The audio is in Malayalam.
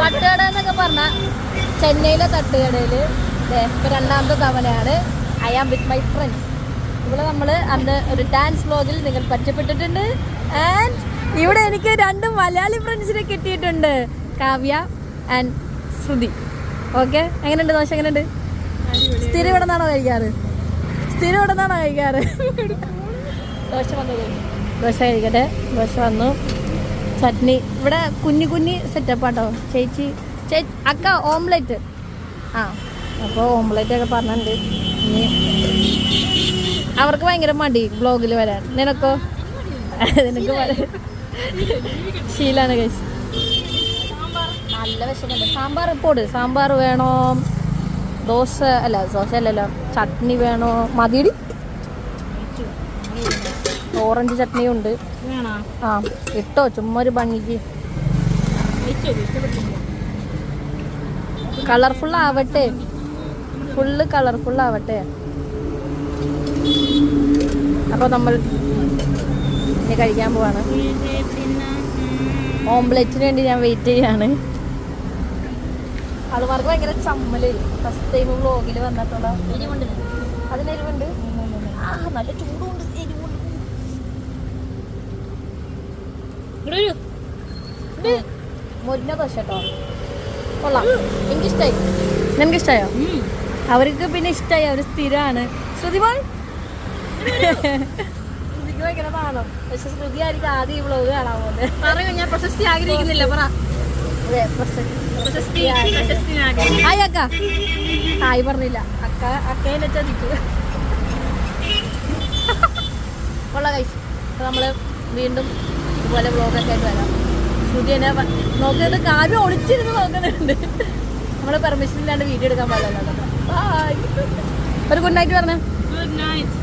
തട്ടുകട എന്നൊക്കെ പറഞ്ഞ ചെന്നൈയിലെ തട്ടുകടയിൽ ഇപ്പൊ രണ്ടാമത്തെ തവണയാണ് I am with my friends. ഇവിടെ നമ്മൾ അന്ന് ഒരു ഡാൻസ് വ്ലോഗിൽ നിങ്ങൾ പരിചയപ്പെട്ടിട്ടുണ്ട്. ആൻഡ് ഇവിടെ എനിക്ക് 2 മലയാളി ഫ്രണ്ട്സിനെ കിട്ടിയിട്ടുണ്ട്, കാവ്യ ആൻഡ് ശ്രുതി. ഓക്കെ, എങ്ങനെയുണ്ട് ദോശ? എങ്ങനെയുണ്ട്? സ്ഥിരം ഇവിടെ നിന്നാണോ കഴിക്കാറ്? ദോശ വന്നു, ദോശ കഴിക്കട്ടെ. ദോശ വന്നു, ചട്നി. ഇവിടെ കുഞ്ഞി സെറ്റപ്പാട്ടോ. ചേച്ചി അക്ക ഓംലെറ്റ്. അപ്പോൾ ഓംലെറ്റ് ഒക്കെ പറഞ്ഞിട്ടുണ്ട്. ഇനി അവർക്ക് ഭയങ്കര മടി വ്ലോഗിൽ വരാൻ. നിനക്കോ? നിനക്ക് ശീലാണ് കഴിച്ചു. നല്ല വിശക്കുണ്ട്. സാമ്പാർ ഇപ്പോട്. സാമ്പാർ വേണോ? ദോശ അല്ലല്ലോ, ചട്നി വേണോ? മതിയടി. ഓറഞ്ച് ചട്നിയും ഉണ്ട്. ഇട്ടോ ചുമ്മാ ഒരു ഭംഗിക്ക്. കളർഫുൾ ആവട്ടെ, ഫുള്ള് കളർഫുൾ ആവട്ടെ. അപ്പോൾ നമ്മൾ ഇനി കഴിക്കാൻ പോവാണ്. ഓംലെറ്റിന് വേണ്ടി ഞാൻ വെയിറ്റ് ചെയ്യാണ്. അതുമാർക്ക് ഭയങ്കര ചമ്മല്. ഫസ്റ്റ് ടൈം വ്ലോഗിൽ വന്നിട്ടുള്ള അതിന് എരിവുണ്ട്. നല്ല ചൂടുണ്ട്, എരിവുണ്ട്. മുരിഞ്ഞ ദോശ കേട്ടോ, കൊള്ളാം. എനിക്കിഷ്ടായി. നിനക്കിഷ്ടായോ? അവർക്ക് പിന്നെ ഇഷ്ടമായി, അവർ സ്ഥിരമാണ്. ശ്രുതിമോൾ ശ്രുതിക്ക് ഭയങ്കര നാണം. പക്ഷെ ശ്രുതി ആയിരിക്കും ആദ്യം ഈ വ്ലോഗ് കാണാൻ പോകുന്നത്. ഞാൻ പ്രശസ്തി ആഗ്രഹിക്കുന്നില്ല. പറ. ഹായ് അക്ക. ഹായ് പറഞ്ഞില്ല. അക്കേനെ ചതിക്കു. ഉള്ള കൈസ് നമ്മള് വീണ്ടും ഇതുപോലെ വ്ലോഗൊക്കെ ആയിട്ട് വരാം. ശ്രുതി എന്നെ നോക്കുന്നത് കാര്യം ഒളിച്ചിരുന്ന് നോക്കുന്നുണ്ട്. നമ്മള് പെർമിഷൻ ഇല്ലാണ്ട് വീഡിയോ എടുക്കാൻ പാടില്ല. ഒരു ഗുഡ് നൈറ്റ് പറഞ്ഞേ. Good night.